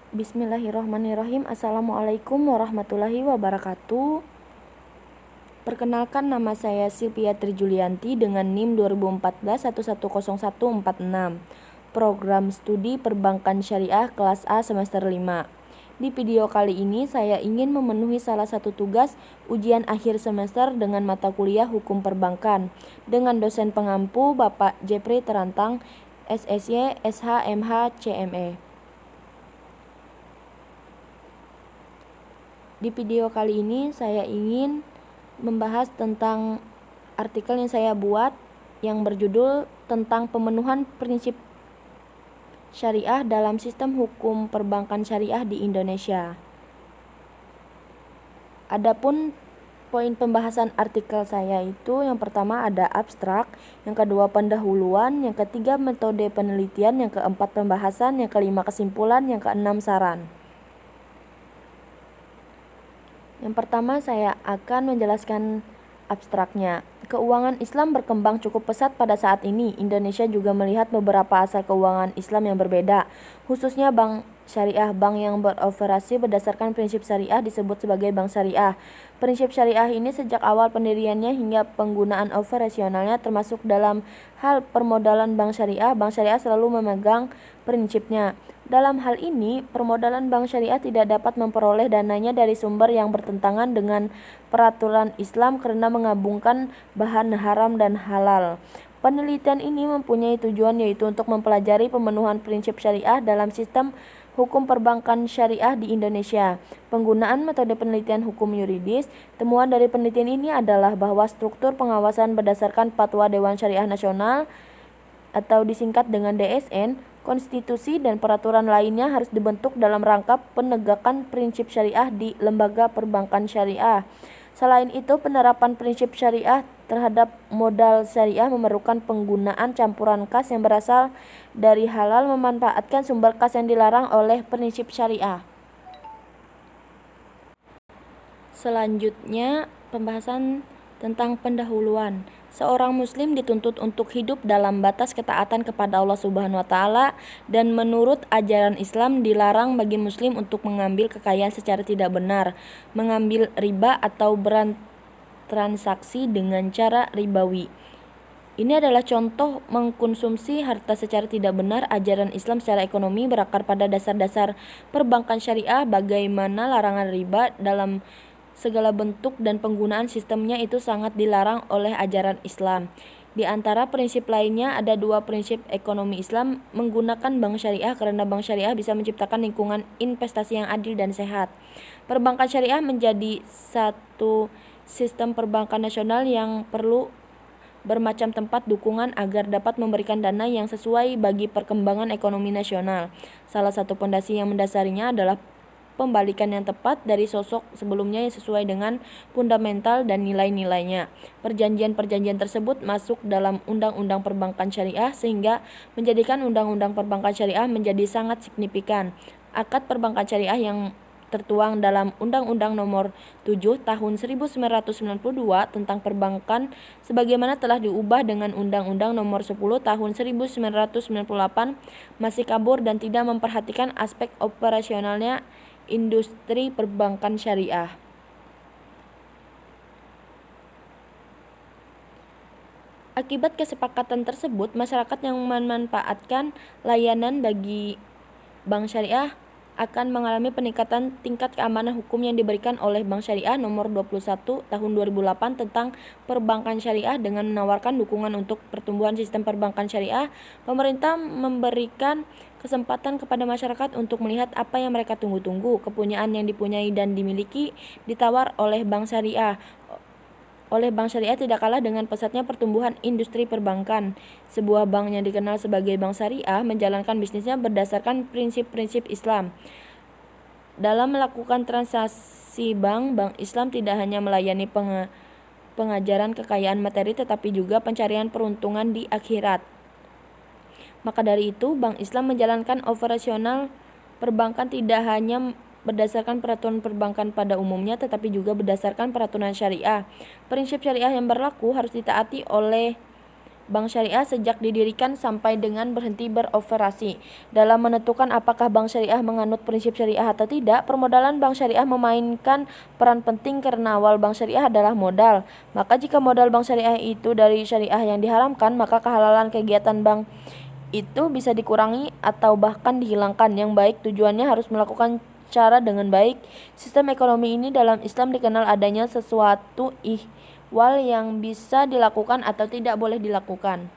Bismillahirrahmanirrahim. Assalamualaikum warahmatullahi wabarakatuh. Perkenalkan, nama saya Silvia Trijulianti dengan NIM 2014 Program Studi Perbankan Syariah kelas A semester 5. Di video kali ini saya ingin memenuhi salah satu tugas ujian akhir semester dengan mata kuliah Hukum Perbankan dengan dosen pengampu Bapak Jepri Terantang, SSY, SH, MH, CME. Di video kali ini saya ingin membahas tentang artikel yang saya buat yang berjudul tentang pemenuhan prinsip syariah dalam sistem hukum perbankan syariah di Indonesia. Adapun poin pembahasan artikel saya itu yang pertama ada abstrak, yang kedua pendahuluan, yang ketiga metode penelitian, yang keempat pembahasan, yang kelima kesimpulan, yang keenam saran. Yang pertama saya akan menjelaskan abstraknya. Keuangan Islam berkembang cukup pesat pada saat ini. Indonesia juga melihat beberapa asal keuangan Islam yang berbeda, khususnya bank syariah. Bank yang beroperasi berdasarkan prinsip syariah disebut sebagai bank syariah. Prinsip syariah ini sejak awal pendiriannya hingga penggunaan operasionalnya termasuk dalam hal permodalan bank syariah selalu memegang prinsipnya. Dalam hal ini, permodalan bank syariah tidak dapat memperoleh dananya dari sumber yang bertentangan dengan peraturan Islam karena menggabungkan bahan haram dan halal. Penelitian ini mempunyai tujuan yaitu untuk mempelajari pemenuhan prinsip syariah dalam sistem hukum perbankan syariah di Indonesia. Penggunaan metode penelitian hukum yuridis. Temuan dari penelitian ini adalah bahwa struktur pengawasan berdasarkan Fatwa Dewan Syariah Nasional atau disingkat dengan DSN, konstitusi dan peraturan lainnya harus dibentuk dalam rangka penegakan prinsip syariah di lembaga perbankan syariah. Selain itu, penerapan prinsip syariah terhadap modal syariah memerlukan penggunaan campuran kas yang berasal dari halal memanfaatkan sumber kas yang dilarang oleh prinsip syariah. Selanjutnya, pembahasan tentang pendahuluan. Seorang muslim dituntut untuk hidup dalam batas ketaatan kepada Allah Subhanahu wa taala dan menurut ajaran Islam dilarang bagi muslim untuk mengambil kekayaan secara tidak benar, mengambil riba atau bertransaksi dengan cara ribawi. Ini adalah contoh mengkonsumsi harta secara tidak benar. Ajaran Islam secara ekonomi berakar pada dasar-dasar perbankan syariah, bagaimana larangan riba dalam segala bentuk dan penggunaan sistemnya itu sangat dilarang oleh ajaran Islam. Di antara prinsip lainnya ada dua prinsip ekonomi Islam menggunakan bank syariah karena bank syariah bisa menciptakan lingkungan investasi yang adil dan sehat. Perbankan syariah menjadi satu sistem perbankan nasional yang perlu bermacam tempat dukungan agar dapat memberikan dana yang sesuai bagi perkembangan ekonomi nasional. Salah satu pondasi yang mendasarinya adalah pembalikan yang tepat dari sosok sebelumnya yang sesuai dengan fundamental dan nilai-nilainya. Perjanjian-perjanjian tersebut masuk dalam Undang-Undang Perbankan Syariah sehingga menjadikan Undang-Undang Perbankan Syariah menjadi sangat signifikan. Akad perbankan syariah yang tertuang dalam Undang-Undang Nomor 7 Tahun 1992 tentang perbankan sebagaimana telah diubah dengan Undang-Undang Nomor 10 Tahun 1998 masih kabur dan tidak memperhatikan aspek operasionalnya industri perbankan syariah. Akibat kesepakatan tersebut, masyarakat yang memanfaatkan layanan bagi bank syariah akan mengalami peningkatan tingkat keamanan hukum yang diberikan oleh Bank Syariah Nomor 21 Tahun 2008 tentang perbankan syariah. Dengan menawarkan dukungan untuk pertumbuhan sistem perbankan syariah, pemerintah memberikan kesempatan kepada masyarakat untuk melihat apa yang mereka tunggu-tunggu. Kepunyaan yang dipunyai dan dimiliki ditawar oleh bank syariah. Oleh bank syariah tidak kalah dengan pesatnya pertumbuhan industri perbankan. Sebuah bank yang dikenal sebagai bank syariah menjalankan bisnisnya berdasarkan prinsip-prinsip Islam. Dalam melakukan transaksi bank Islam tidak hanya melayani pengajaran kekayaan materi tetapi juga pencarian peruntungan di akhirat. Maka dari itu, Bank Islam menjalankan operasional perbankan tidak hanya berdasarkan peraturan perbankan pada umumnya tetapi juga berdasarkan peraturan syariah. Prinsip syariah yang berlaku harus ditaati oleh bank syariah sejak didirikan sampai dengan berhenti beroperasi. Dalam menentukan apakah bank syariah menganut prinsip syariah atau tidak, permodalan bank syariah memainkan peran penting karena awal bank syariah adalah modal. Maka jika modal bank syariah itu dari syariah yang diharamkan, maka kehalalan kegiatan bank itu bisa dikurangi atau bahkan dihilangkan. Yang baik tujuannya harus melakukan cara dengan baik. Sistem ekonomi ini dalam Islam dikenal adanya sesuatu ihwal yang bisa dilakukan atau tidak boleh dilakukan.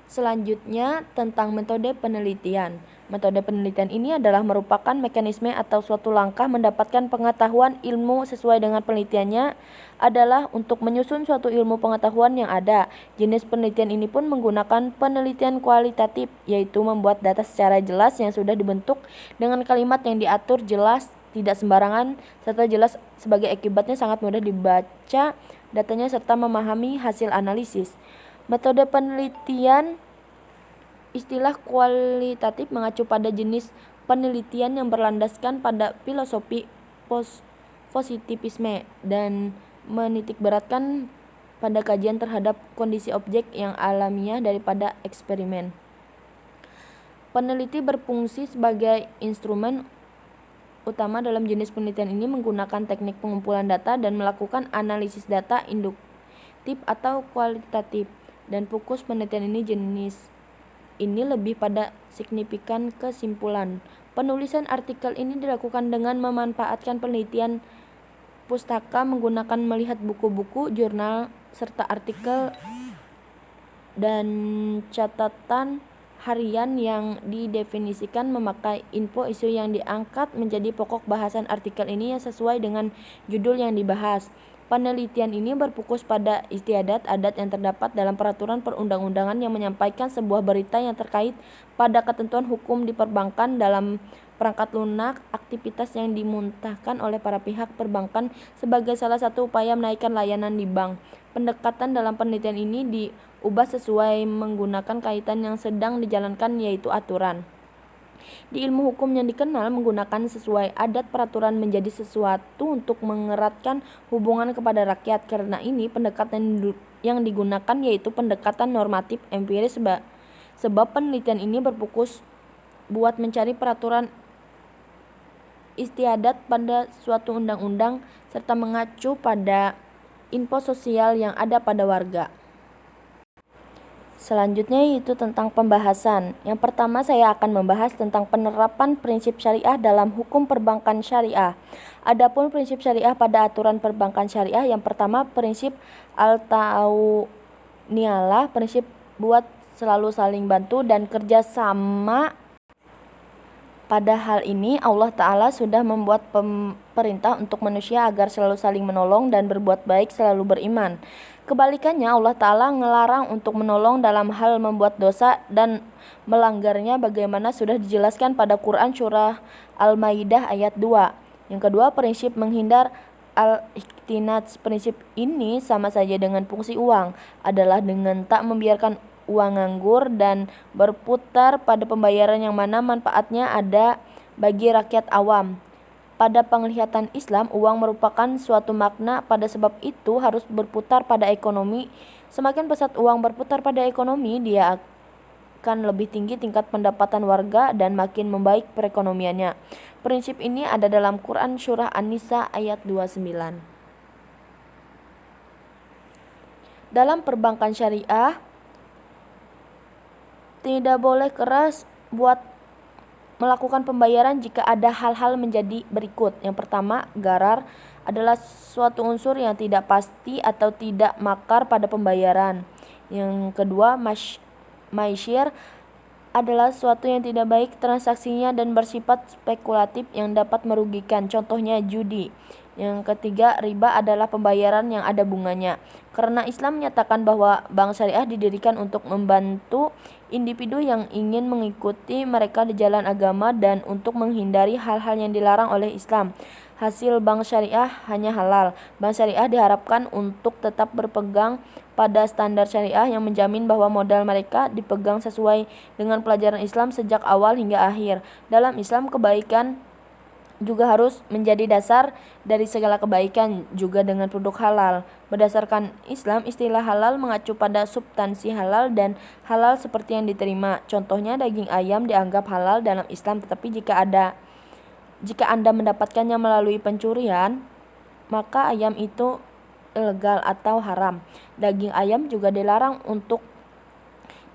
Selanjutnya tentang metode penelitian. Metode penelitian ini adalah merupakan mekanisme atau suatu langkah mendapatkan pengetahuan ilmu sesuai dengan penelitiannya adalah untuk menyusun suatu ilmu pengetahuan yang ada. Jenis penelitian ini pun menggunakan penelitian kualitatif, yaitu membuat data secara jelas yang sudah dibentuk dengan kalimat yang diatur jelas, tidak sembarangan, serta jelas sebagai akibatnya sangat mudah dibaca datanya serta memahami hasil analisis. Metode penelitian istilah kualitatif mengacu pada jenis penelitian yang berlandaskan pada filosofi positivisme dan menitikberatkan pada kajian terhadap kondisi objek yang alamiah daripada eksperimen. Peneliti berfungsi sebagai instrumen utama dalam jenis penelitian ini menggunakan teknik pengumpulan data dan melakukan analisis data induktif atau kualitatif. Dan fokus penelitian ini jenis ini lebih pada signifikan kesimpulan. Penulisan artikel ini dilakukan dengan memanfaatkan penelitian pustaka menggunakan melihat buku-buku, jurnal, serta artikel dan catatan harian yang didefinisikan memakai info isu yang diangkat menjadi pokok bahasan artikel ini yang sesuai dengan judul yang dibahas. Penelitian ini berfokus pada istiadat adat yang terdapat dalam peraturan perundang-undangan yang menyampaikan sebuah berita yang terkait pada ketentuan hukum di perbankan dalam perangkat lunak aktivitas yang dimuntahkan oleh para pihak perbankan sebagai salah satu upaya menaikkan layanan di bank. Pendekatan dalam penelitian ini diubah sesuai menggunakan kaitan yang sedang dijalankan, yaitu aturan. Di ilmu hukum yang dikenal menggunakan sesuai adat peraturan menjadi sesuatu untuk mengeratkan hubungan kepada rakyat. Karena ini pendekatan yang digunakan yaitu pendekatan normatif empiris sebab penelitian ini berfokus buat mencari peraturan istiadat pada suatu undang-undang serta mengacu pada info sosial yang ada pada warga. Selanjutnya yaitu tentang pembahasan. Yang pertama saya akan membahas tentang penerapan prinsip syariah dalam hukum perbankan syariah. Adapun prinsip syariah pada aturan perbankan syariah, yang pertama prinsip al-ta'awuniyalah, prinsip buat selalu saling bantu dan kerja sama. Pada hal ini Allah Ta'ala sudah membuat perintah untuk manusia agar selalu saling menolong dan berbuat baik, selalu beriman. Kebalikannya Allah Ta'ala ngelarang untuk menolong dalam hal membuat dosa dan melanggarnya bagaimana sudah dijelaskan pada Quran surah Al-Maidah ayat 2. Yang kedua prinsip menghindar al-ikhtinats. Prinsip ini sama saja dengan fungsi uang, adalah dengan tak membiarkan uang nganggur dan berputar pada pembayaran yang mana manfaatnya ada bagi rakyat awam. Pada penglihatan Islam, uang merupakan suatu makna, pada sebab itu harus berputar pada ekonomi. Semakin pesat uang berputar pada ekonomi, dia akan lebih tinggi tingkat pendapatan warga dan makin membaik perekonomiannya. Prinsip ini ada dalam Quran surah An-Nisa ayat 29. Dalam perbankan syariah, tidak boleh keras buat melakukan pembayaran jika ada hal-hal menjadi berikut. Yang pertama, gharar adalah suatu unsur yang tidak pasti atau tidak makar pada pembayaran. Yang kedua, maishir adalah suatu yang tidak baik transaksinya dan bersifat spekulatif yang dapat merugikan. Contohnya judi. Yang ketiga, riba adalah pembayaran yang ada bunganya. Karena Islam menyatakan bahwa bank syariah didirikan untuk membantu individu yang ingin mengikuti mereka di jalan agama dan untuk menghindari hal-hal yang dilarang oleh Islam. Hasil bank syariah hanya halal. Bank syariah diharapkan untuk tetap berpegang pada standar syariah yang menjamin bahwa modal mereka dipegang sesuai dengan pelajaran Islam sejak awal hingga akhir. Dalam Islam, kebaikan juga harus menjadi dasar dari segala kebaikan, juga dengan produk halal. Berdasarkan Islam, istilah halal mengacu pada substansi halal dan halal seperti yang diterima. Contohnya, daging ayam dianggap halal dalam Islam, tetapi jika Anda mendapatkannya melalui pencurian, maka ayam itu ilegal atau haram. Daging ayam juga dilarang untuk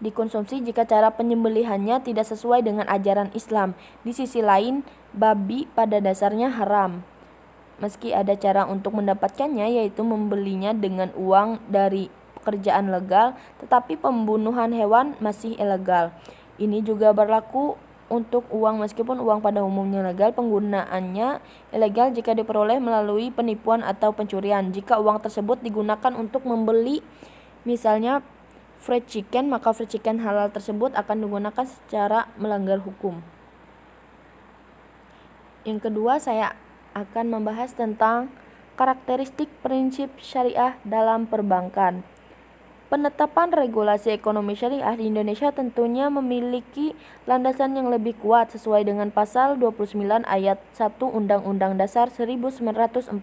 dikonsumsi jika cara penyembelihannya tidak sesuai dengan ajaran Islam. Di sisi lain, babi pada dasarnya haram, meski ada cara untuk mendapatkannya, yaitu membelinya dengan uang dari pekerjaan legal, tetapi pembunuhan hewan masih ilegal. Ini juga berlaku untuk uang, meskipun uang pada umumnya legal, penggunaannya ilegal jika diperoleh melalui penipuan atau pencurian. Jika uang tersebut digunakan untuk membeli misalnya fried chicken, maka fried chicken halal tersebut akan digunakan secara melanggar hukum. Yang kedua, saya akan membahas tentang karakteristik prinsip syariah dalam perbankan. Penetapan regulasi ekonomi syariah di Indonesia tentunya memiliki landasan yang lebih kuat sesuai dengan pasal 29 ayat 1 Undang-Undang Dasar 1945.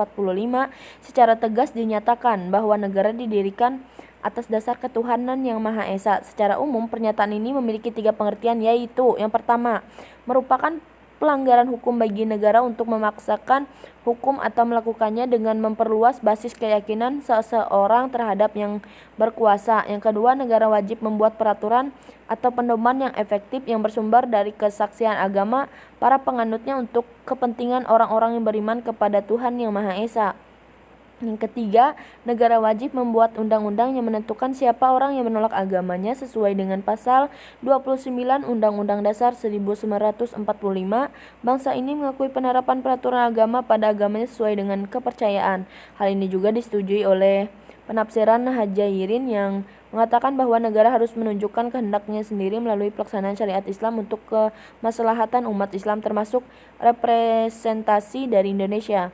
Secara tegas dinyatakan bahwa negara didirikan atas dasar ketuhanan yang Maha Esa. Secara umum, pernyataan ini memiliki 3 pengertian, yaitu yang pertama, merupakan pelanggaran hukum bagi negara untuk memaksakan hukum atau melakukannya dengan memperluas basis keyakinan seseorang terhadap yang berkuasa. Yang kedua, negara wajib membuat peraturan atau pedoman yang efektif yang bersumber dari kesaksian agama para penganutnya untuk kepentingan orang-orang yang beriman kepada Tuhan yang Maha Esa. Yang ketiga, negara wajib membuat undang-undang yang menentukan siapa orang yang menolak agamanya sesuai dengan pasal 29 Undang-Undang Dasar 1945. Bangsa ini mengakui penerapan peraturan agama pada agamanya sesuai dengan kepercayaan. Hal ini juga disetujui oleh penafsiran Hajairin yang mengatakan bahwa negara harus menunjukkan kehendaknya sendiri melalui pelaksanaan syariat Islam untuk kemaslahatan umat Islam, termasuk representasi dari Indonesia.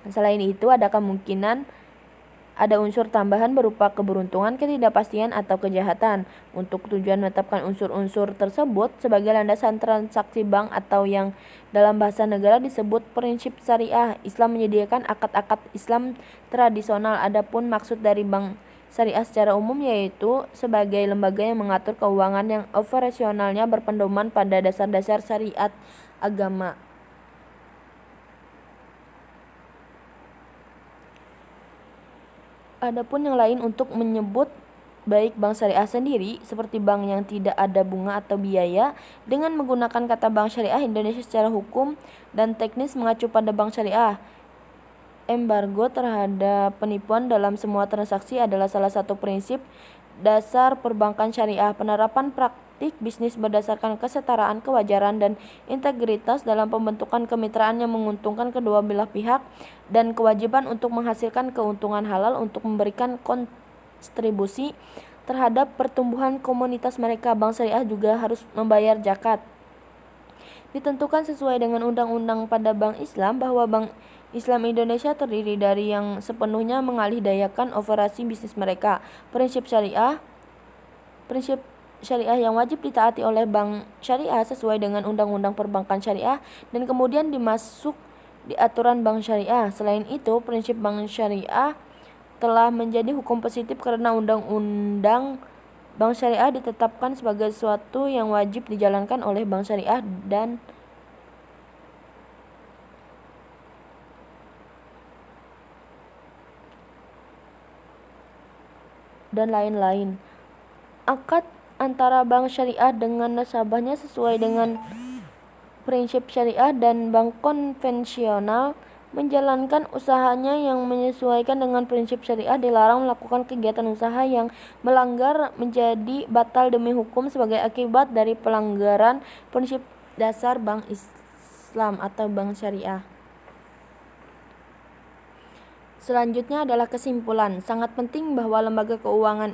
Selain itu, ada kemungkinan ada unsur tambahan berupa keberuntungan, ketidakpastian, atau kejahatan. Untuk tujuan menetapkan unsur-unsur tersebut sebagai landasan transaksi bank atau yang dalam bahasa negara disebut prinsip syariah, Islam menyediakan akad-akad Islam tradisional. Adapun maksud dari bank syariah secara umum yaitu sebagai lembaga yang mengatur keuangan yang operasionalnya berpedoman pada dasar-dasar syariat agama. Adapun yang lain untuk menyebut baik bank syariah sendiri, seperti bank yang tidak ada bunga atau biaya, dengan menggunakan kata bank syariah Indonesia secara hukum dan teknis mengacu pada bank syariah. Embargo terhadap penipuan dalam semua transaksi adalah salah satu prinsip dasar perbankan syariah. Penerapan praktik bisnis berdasarkan kesetaraan, kewajaran, dan integritas dalam pembentukan kemitraan yang menguntungkan kedua belah pihak dan kewajiban untuk menghasilkan keuntungan halal untuk memberikan kontribusi terhadap pertumbuhan komunitas mereka. Bank syariah juga harus membayar zakat. Ditentukan sesuai dengan undang-undang pada Bank Islam bahwa Bank Islam Indonesia terdiri dari yang sepenuhnya mengalihdayakan operasi bisnis mereka. Prinsip syariah yang wajib ditaati oleh bank syariah sesuai dengan undang-undang perbankan syariah dan kemudian dimasuk di aturan bank syariah. Selain itu, prinsip bank syariah telah menjadi hukum positif karena undang-undang bank syariah ditetapkan sebagai sesuatu yang wajib dijalankan oleh bank syariah dan lain-lain. Akad antara bank syariah dengan nasabahnya sesuai dengan prinsip syariah dan bank konvensional menjalankan usahanya yang menyesuaikan dengan prinsip syariah dilarang melakukan kegiatan usaha yang melanggar menjadi batal demi hukum sebagai akibat dari pelanggaran prinsip dasar bank Islam atau bank syariah. Selanjutnya adalah kesimpulan. Sangat penting bahwa lembaga keuangan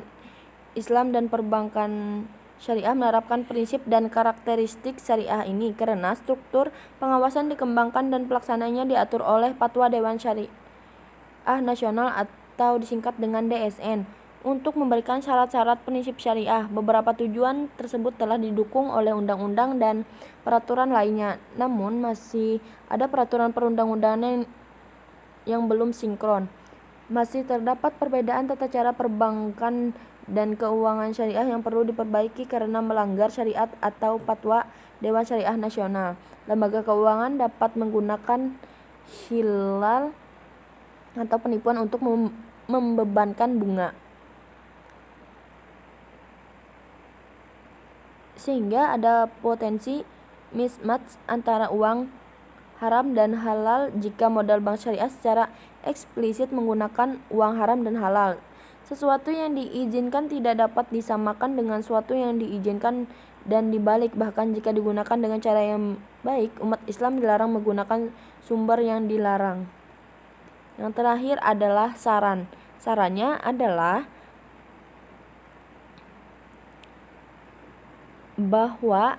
Islam dan perbankan syariah menerapkan prinsip dan karakteristik syariah ini karena struktur pengawasan dikembangkan dan pelaksanaannya diatur oleh Fatwa Dewan Syariah Nasional atau disingkat dengan DSN. untuk memberikan syarat-syarat prinsip syariah. Beberapa tujuan tersebut telah didukung oleh undang-undang dan peraturan lainnya. Namun masih ada peraturan perundang-undangan yang belum sinkron. Masih terdapat perbedaan tata cara perbankan dan keuangan syariah yang perlu diperbaiki karena melanggar syariat atau fatwa Dewan Syariah Nasional. Lembaga keuangan dapat menggunakan hilal atau penipuan untuk membebankan bunga, sehingga ada potensi mismatch antara uang haram dan halal jika modal bank syariah secara eksplisit menggunakan uang haram dan halal. Sesuatu yang diizinkan tidak dapat disamakan dengan sesuatu yang diizinkan dan dibalik. Bahkan jika digunakan dengan cara yang baik, umat Islam dilarang menggunakan sumber yang dilarang. Yang terakhir adalah saran. Sarannya adalah bahwa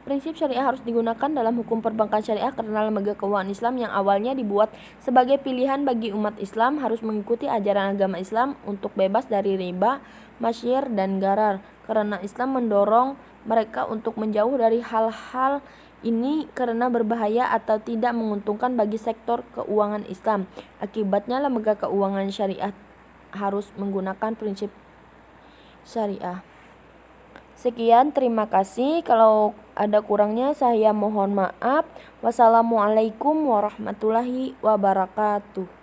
prinsip syariah harus digunakan dalam hukum perbankan syariah karena lembaga keuangan Islam yang awalnya dibuat sebagai pilihan bagi umat Islam harus mengikuti ajaran agama Islam untuk bebas dari riba, masyir, dan garar. Karena Islam mendorong mereka untuk menjauh dari hal-hal ini karena berbahaya atau tidak menguntungkan bagi sektor keuangan Islam. Akibatnya lembaga keuangan syariah harus menggunakan prinsip syariah. Sekian, terima kasih. Kalau ada kurangnya saya mohon maaf. Wassalamualaikum warahmatullahi wabarakatuh.